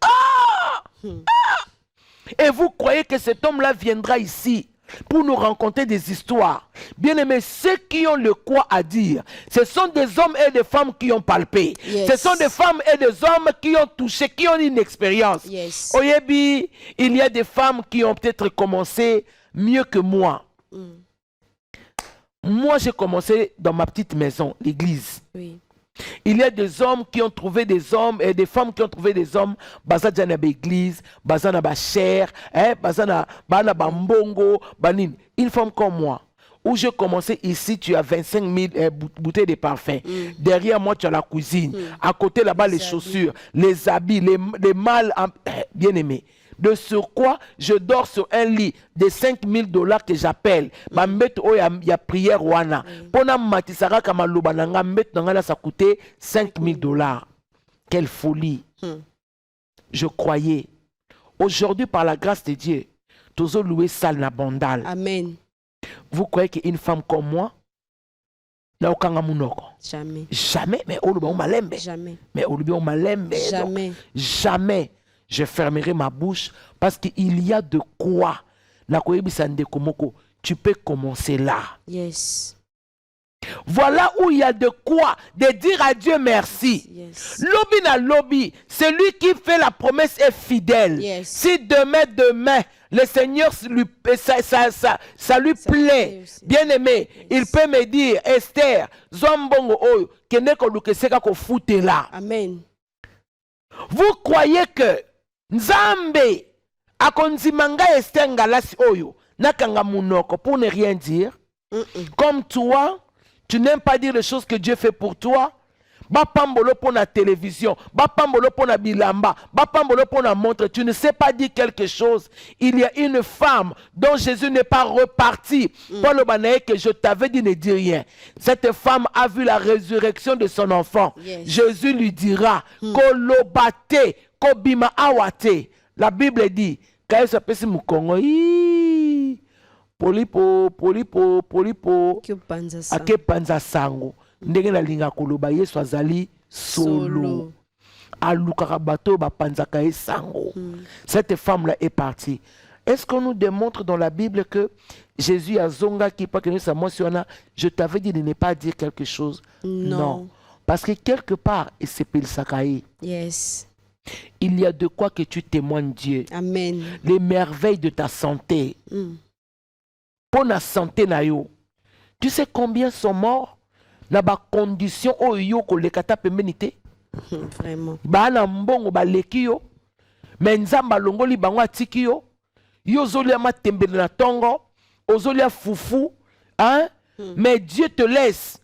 Et vous croyez que cet homme-là viendra ici pour nous raconter des histoires? Bien aimé, ceux qui ont le quoi à dire, ce sont des hommes et des femmes qui ont palpé. Ce sont des femmes et des hommes qui ont touché, qui ont une expérience. Oyebi, il y a des femmes qui ont peut-être commencé mieux que moi. Moi, j'ai commencé dans ma petite maison, l'église. Oui. Il y a des hommes qui ont trouvé des hommes et des femmes qui ont trouvé des hommes. Bazana na l'église, bazana ba cher, bazana bana bambongo, banin. Une femme comme moi, où je commençais ici, tu as 25 000 bouteilles de parfum. Derrière moi, tu as la cuisine. À côté là-bas, les chaussures, les habits, les mâles bien aimés. De surcroît, je dors sur un lit de 5 000 $ que j'appelle. Ma mbet o ya prière wana. Pona matisara kama lubananga mbet nangana ça coûtait 5 000 $. Quelle folie. Je croyais. Aujourd'hui, par la grâce de Dieu, tozo loué sal na bandal. Amen. Vous croyez qu'une femme comme moi na okanga munoko? Jamais. Jamais. Mais oluba malembe. Jamais. Mais oluba malembe. Jamais. Jamais. Je fermerai ma bouche parce qu'il y a de quoi. La koyebisande komoko, tu peux commencer là. Yes. Voilà où il y a de quoi de dire à Dieu merci. Yes. Lobby na lobby, celui qui fait la promesse est fidèle. Yes. Si demain, le Seigneur, ça lui plaît, bien aimé, il peut me dire, Esther, Zombongo Oyo, Keneko Lukeseka ko foute là. Amen. Vous croyez que Nzambe akonzimanga Esther Ngalasi Oyo nakanga munoko pour ne rien dire? Comme toi, tu n'aimes pas dire les choses que Dieu fait pour toi. Bapambolo pour la télévision, bapambolo pour la bilamba, bapambolo pour la montre. Tu ne sais pas dire quelque chose. Il y a une femme dont Jésus n'est pas reparti. Paul Obanaye que je t'avais dit ne dis rien. Cette femme a vu la résurrection de son enfant. Jésus lui dira kolobate, kobima awate. La Bible dit quand il s'appelle Mukongo, polipo, akepanza sango. Ndenge na linga koloba Yesu azali solo. Alukaka bato ba panzaka sango. Cette femme-là est partie. Est-ce qu'on nous démontre dans la Bible que Jésus a zonga qui pas que nous mentionne, je t'avais dit de ne pas dire quelque chose? Non. Parce que quelque part, il s'appelle Sakaï. Yes. Il y a de quoi que tu témoignes Dieu. Amen. Les merveilles de ta santé. Pour la santé na yo. Tu sais combien sont morts? Na ba condition oyo ko lekata pembenité. Vraiment. Ba na mbongo ba leki yo. Mais nzamba longoli bango atiki yo. Yo zolia matembele na tongo, ozolia fufu, hein? Mais Dieu te laisse.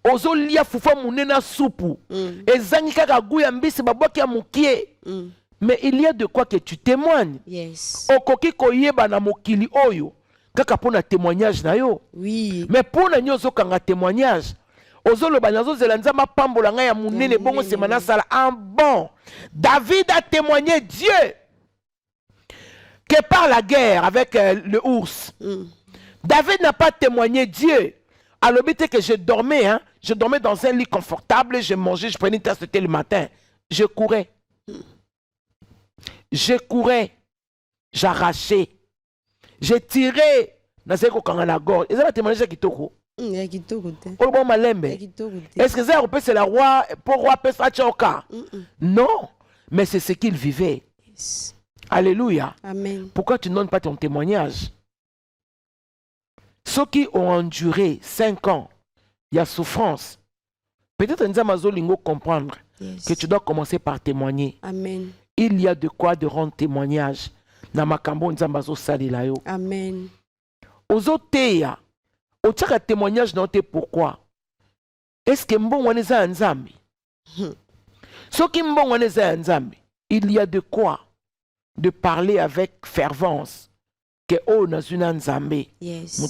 Ozolia fufu munena soupu. Ezangi kaka guya mbisi baboki ya mukie. Mais il y a de quoi que tu témoignes. Yes. Okoki koyeba na mokili oyo. Kaka pona témoignage na yo. Oui. Mais pona nyozo kanga témoignage. Ozolo banyazo zelanzama pambola nga ya munene bongo semana sala en bon. David a témoigné Dieu que par la guerre avec le ours. David n'a pas témoigné Dieu. À l'obité que je dormais, hein, je dormais dans un lit confortable, je mangeais, je prenais une tasse de thé le matin. Je courais. Je courais. J'arrachais. J'ai tiré. Est-ce que c'est la roi pour roi Pesachoka? Non, mais c'est ce qu'il vivait. Alléluia. Amen. Pourquoi tu ne donnes pas ton témoignage? Ceux qui ont enduré 5 ans, il y a souffrance. Peut-être Nzamazolingo comprendre que tu dois commencer par témoigner. Amen. Il y a de quoi de rendre témoignage. Namakambo Nzambazo Salilayo. Amen. Ozoteya. Otaka témoignage non te pourquoi? Est-ce que mbon waneza nzambi? Ceux qui mbon waneza nzambi, il y a de quoi de parler avec fervence que oh na zuna nzambe. Yes.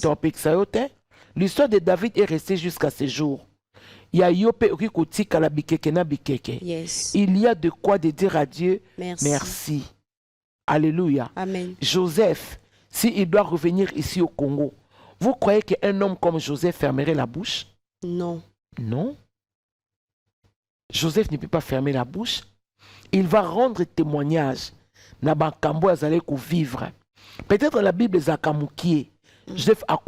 L'histoire de David est restée jusqu'à ce jour. Il y a yope okikotika la bikeke na bikeke. Yes. Il y a de quoi de dire à Dieu Merci. merci. Alléluia. Amen. Joseph, s'il doit revenir ici au Congo, vous croyez qu'un homme comme Joseph fermerait la bouche? Non. Non. Joseph ne peut pas fermer la bouche. Il va rendre témoignage. Nabakambo azale ko vivre. Peut-être la Bible est akamukie. Joseph a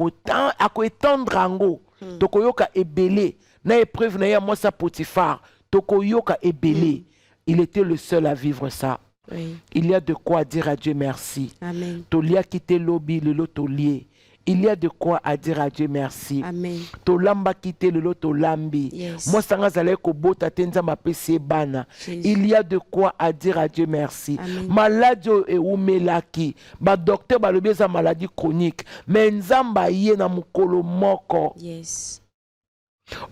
étendre ango. Tokoyoka ebele. Na épreuve na ya moi sa Potiphar. Tokoyoka ebele. Il était le seul à vivre ça. Oui. Il y a de quoi dire à Dieu merci. Amen. Tolia quitté lobby le lotolier. Il y a de quoi à dire à Dieu merci. Amen. Tolamba quitté le lotolambi. Yes. Moi sanga zale ko bota tenza ma pesi bana. Il y a de quoi à dire à Dieu merci. Amen. Maladie e umelaki. Ba docteur ba lobi za maladie chronique. Mais nzamba ye na mukolo moko. Yes.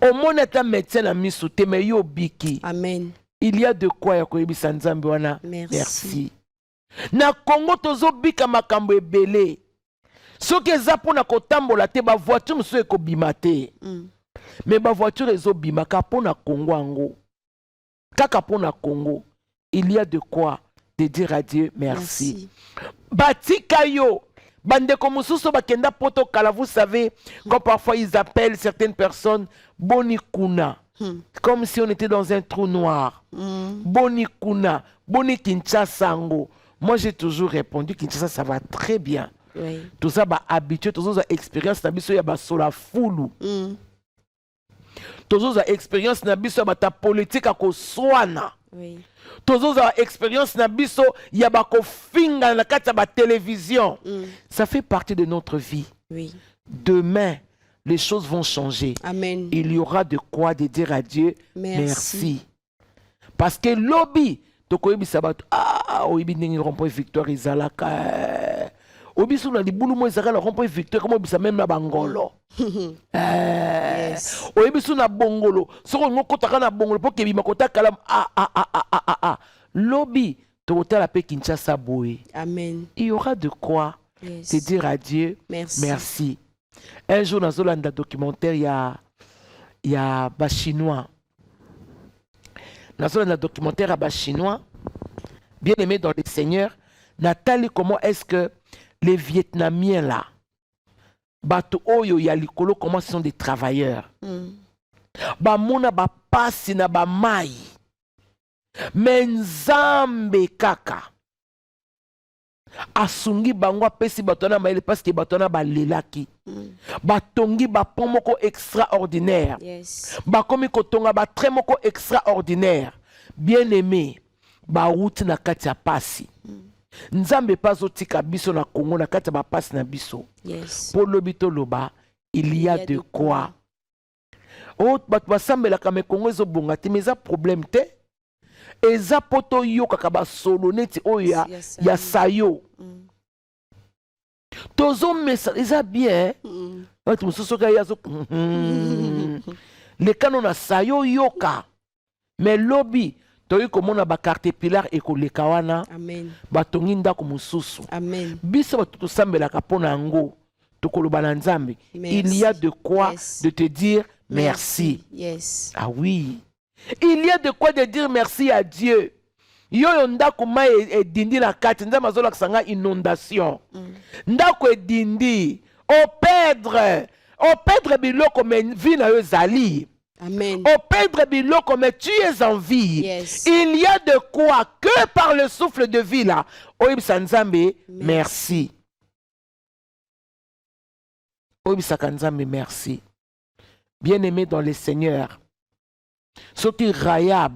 Au monde est un médecin na misute me yo biki. Amen. Il y a de quoi ya koyebisa nzambe wana. Merci. Merci. Na Congo tozo bika makambo ebele. Soki eza pona kotambola te ba voiture muso ekobima te. Mais ba voiture ezobima ka pona Congo ango. Kaka pona Congo, il y a de quoi de dire à Dieu merci. Batika yo bandeko mususu bakenda poto kala, vous savez, quand parfois ils appellent certaines personnes Boni Kuna. Comme si on était dans un trou noir. Boni Kuna, Boni Kinshasa ango. Moi j'ai toujours répondu Kinshasa ça va très bien. Oui. Tout ça va habitué, tout ça expérience na biso ya basola fulu. Tout ça expérience na biso ya bata politique ako swana. Oui. Tout ça expérience na biso ya bako finga na kati ya ba télévision. Ça fait partie de notre vie. Oui. Demain, les choses vont changer. Amen. Il y aura de quoi de dire à Dieu merci. Parce que lobby tokoyebi sabat oyebi ndenge rond-point Victoire izalaka. Obisu na libulu mo ezaka la rond-point Victoire comme obisa même na bangolo. Yes. Oyebisu na bongolo. Soko ngokotaka na bongolo po kebi makota kala lobby tokotala pe Kinshasa boye. Amen. Il y aura de quoi te dire à Dieu merci. Un jour dans un documentaire il y a bas chinois. Dans un documentaire à bas chinois, bien aimé dans le Seigneur, Nathalie, comment est-ce que les Vietnamiens là, bato oyo ya likolo, comment ce sont des travailleurs. Ba mona ba pasi na ba mai. Menzambe kaka. Asungi bangwa pesi batona maile parce que batona ba lelaki. Batongi ba pomoko extraordinaire. Yes. Ba komi kotonga ba très moko extraordinaire. Bien aimé, ba route na kati ya pasi. Nzambe pas otika biso na Congo na kati ya ba pasi na biso. Yes. Pour lobito loba, il y a de quoi. Oh, bat basambela kame Congo ezo bonga te, mais ça problème te. Eza poto yo kaka ba solo neti oya ya sayo. Tozo mesa eza bien. Bat mususu ka yazo. Le canon na sayo yoka. Mais lobby toyi komona ba carte pilar ekoleka wana. Amen. Batongi ndako mususu. Amen. Biso batutu sambela kapona ngo. Tokoloba na Nzambe. Il y a de quoi de te dire merci. Yes. Ah oui. Il y a de quoi de dire merci à Dieu. Yo ndako mai edindi na kati nzambe azolakisa nga inondation. Ndako edindi. Au perdre biloko men vie na yo ezali. Amen. Au perdre biloko mais tu es en vie. Yes. Il y a de quoi que par le souffle de vie là. Oyebisa Nzambe merci. Oyebisa Nzambe merci. Bien-aimé dans le Seigneur. Soki Rayab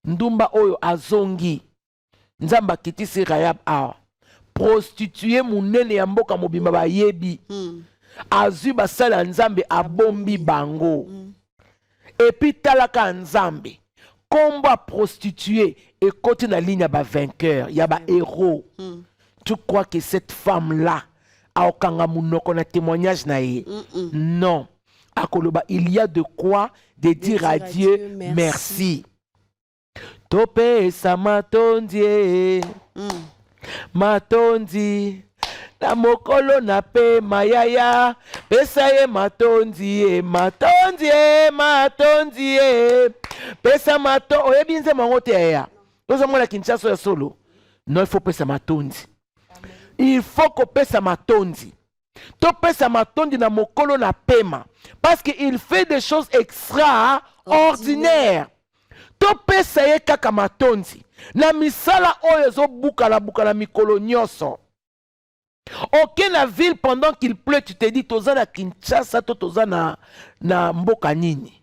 Ndumba oyo azongi nzamba kitisi Rahab awa prostituée munene ya mboka mobimba bayebi azwi basala nzambe abombi bango et puis talaka nzambe kombo prostituée et côté na ligne ba vainqueur ya ba héros tu crois que cette femme là a okanga munoko na témoignage na ye non akoloba il y a de quoi de dire à Dieu merci. Tope sa matondi matondi na mokolo na pe mayaya pesa ye matondi matondi matondi pesa mato oyebi nze mango te ya tozo mona Kinshasa ya solo non il faut pesa matondi il faut ko pesa matondi to pesa matondi na mokolo na pema parce que il fait des choses extraordinaires. To pesa ye kaka matondi na misala oyo zo bukala mikolo nyoso. Ok na ville pendant qu'il pleut tu te dis toza na Kinshasa to toza na mboka nini.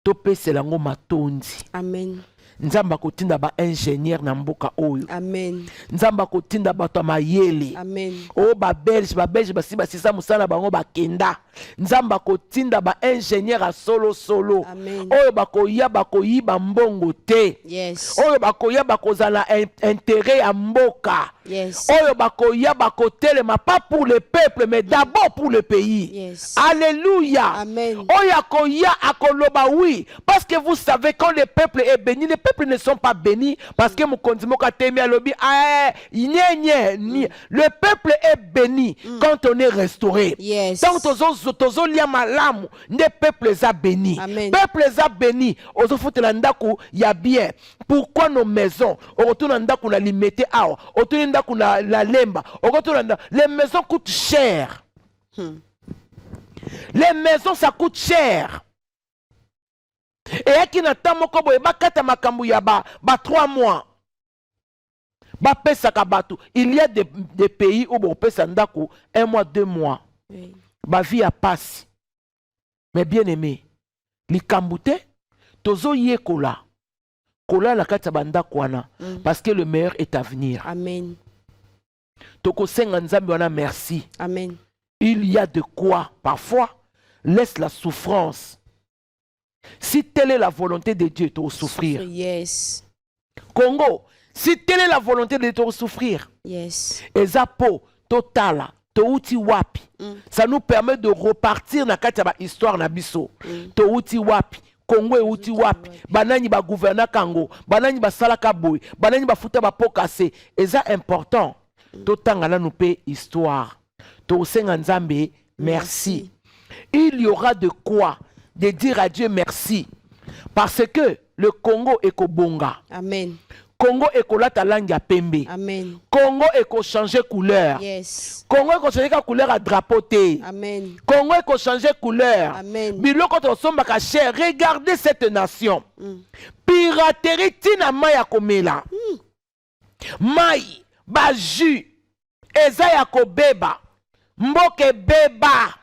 To pesa lango matondi. Amen. Nzamba kotinda ba ingénieur na mboka oyo. Amen. Nzamba kotinda bato mayele. Amen. O ba belge basi sisa musala bango bakenda. Nzamba kotinda ba ingénieur a solo. Amen. Oyo bakoyiba mbongo te. Yes. Oyo bakoya bakozala intérêt ya mboka. Yes. Oyo bakoya bakotelema pas pour le peuple mais d'abord pour le pays. Yes. Alléluia. Amen. Oyo akoya akoloba oui parce que vous savez quand le peuple est béni, les peuples ne sont pas bénis parce que mokonzi moka temi alobi le peuple est béni quand on est restauré. Yes. Donc tozo lia malamu ne peuple za béni. Amen. Peuple za béni ozo fotela ndaku ya bien. Pourquoi nos maisons orotuna ndaku na limete awa otuna ndaku na la lemba orotuna les maisons coûtent cher. Les maisons ça coûte cher. Et qui n'attend moko boye bakata makambu ya ba 3 mois. Ba pesa kabatu. Il y a des pays où bon pesa ndaku 1 mois 2 mois. Oui. Ba vie a passe. Mais bien aimé, li kambute tozo yekola. Kola la kata banda kwana parce que le meilleur est à venir. Amen. Toko senga nzambe wana merci. Amen. Il y a de quoi parfois laisse la souffrance. Si telle est la volonté de Dieu, tu vas souffrir. Yes. Congo, si telle est la volonté de Dieu, tu vas souffrir. Yes. Ezapo, totala, touti wapi. Ça nous permet de repartir dans la histoire na biso. Touti wapi. Congo et outi wapi. Banani ba gouverna Kango. Banani ba salaka boy. Banani ba futa ba pokase. Eza important. Totanga na nous paie histoire. Tosenga nzambe, merci. Il y aura de quoi de dire à Dieu merci. Parce que le Congo est kobonga. Amen. Congo est kolata langue ya pembe. Amen. Congo est ko changer couleur. Yes. Congo est ko changer couleur à drapeau te. Amen. Congo est ko changer couleur. Amen. Biloko to somba ka cher. Regardez cette nation. Piraterie tina maya komela. Mai ba jus eza ya kobeba. Mboke beba.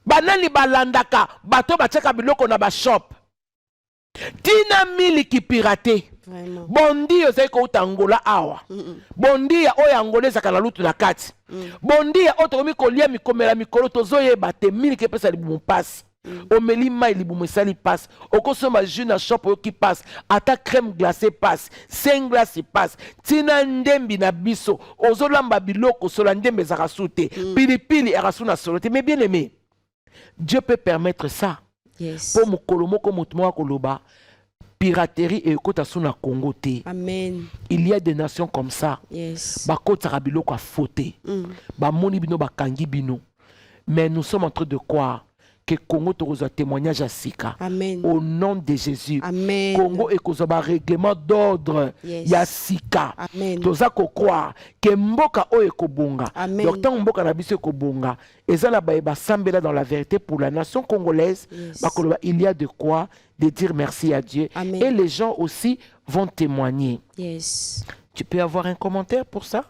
Banani balandaka bato bachaka biloko na ba shop. Tina miliki pirate. Vraiment. Bondi ozai ko utangola awa. Bondi ya oya angole zakala lutu na kati. Bondi ya otomi kolia mikomela mikolo tozoye bate miliki pesa libumu passe. Omeli mai libumu sali passe. Okosoma jus na shop oyo ki passe. Ata crème glacée passe. 5 glace passe. Tina ndembi na biso. Ozolamba biloko sola ndembe zaka sute. Pilipili erasu na solote. Mais bien aimé, Dieu peut permettre ça. Yes. Pour mukolomo ko mutumo koloba piraterie et kota suna Congo te. Amen. Il y a des nations comme ça. Yes. Ba kota biloko a fauté. Ba moni bino ba kangi bino. Mais nous sommes en train de croire que Congo te reçoit témoignage à Sika. Amen. Au nom de Jésus. Amen. Congo et kozoba règlement d'ordre Yes. ya Sika. Amen. Toza ko croire que mboka o ekobonga. Amen. Donc tant mboka na biso ekobonga, ezala ba sambela dans la vérité pour la nation congolaise. Yes. Bakoloba, il y a de quoi de dire merci à Dieu. Amen. Et les gens aussi vont témoigner. Yes. Tu peux avoir un commentaire pour ça?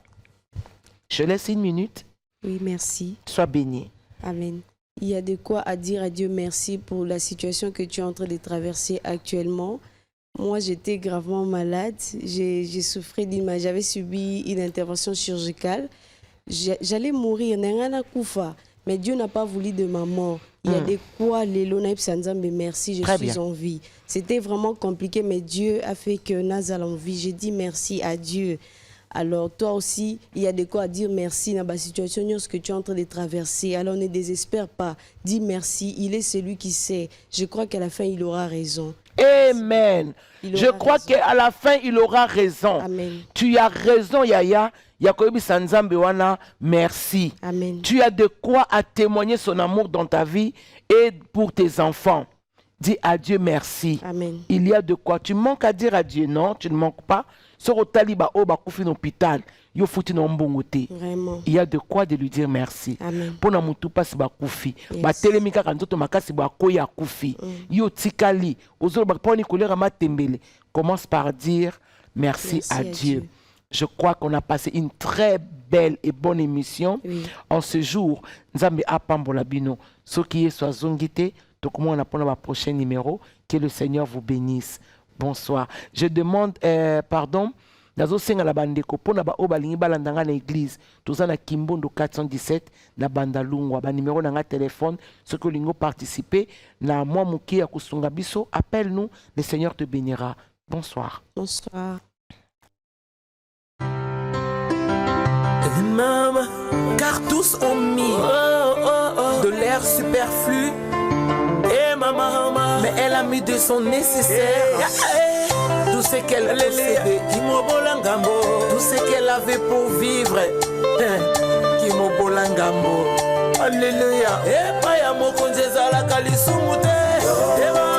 Je laisse 1 minute. Oui, merci. Sois béni. Amen. Il y a de quoi à dire à Dieu merci pour la situation que tu es en train de traverser actuellement. Moi, j'étais gravement malade. J'ai souffert j'avais subi une intervention chirurgicale. J'allais mourir. Mais Dieu n'a pas voulu de ma mort. Il y a des quoi, mais merci, je suis en vie. C'était vraiment compliqué, mais Dieu a fait que Nazal en vie. J'ai dit merci à Dieu. Alors, toi aussi, il y a de quoi dire merci dans la situation que tu es en train de traverser. Alors, ne désespère pas. Dis merci. Il est celui qui sait. Je crois qu'à la fin, il aura raison. Amen. Je crois qu'à la fin, il aura raison. Amen. Tu as raison, Yaya. Yakobi Sanzambe wana, merci. Amen. Tu as de quoi à témoigner son amour dans ta vie et pour tes enfants. Dis à Dieu merci. Amen. Il y a de quoi. Tu manques à dire à Dieu, non, tu ne manques pas. Vraiment. Il y a de quoi de lui dire merci. Amen. Pona mutu pasi ba kufi. Yes. Ba telemi kaka nzoto makasi ba koya kufi. Yo tikali. Ozolo ba poni kolera matembele. Commence par dire merci à Dieu. Je crois qu'on a passé une très belle et bonne émission. Oui. En ce jour, Nzambe apambola bino. Ce qui est soit zongite, donc moi on a pour le prochain numéro. Que le Seigneur vous bénisse. Bonsoir. Je demande pardon. Nazo senga la bandeko pona ba obalingi balandanga na église. Toza na Kimbondo 417 na Bandalungwa ba numéro na nga téléphone. Ceux que lingo participer na moi muki ya kusunga biso, appelle-nous, le Seigneur te bénira. Bonsoir. Bonsoir. Maman, car tous ont mis de l'air superflu. Et maman, mais elle a mis de son nécessaire. Tout ce qu'elle possédait, tout ce qu'elle avait pour vivre. Alléluia. Et pas ya mokonzeza la kalisumu te.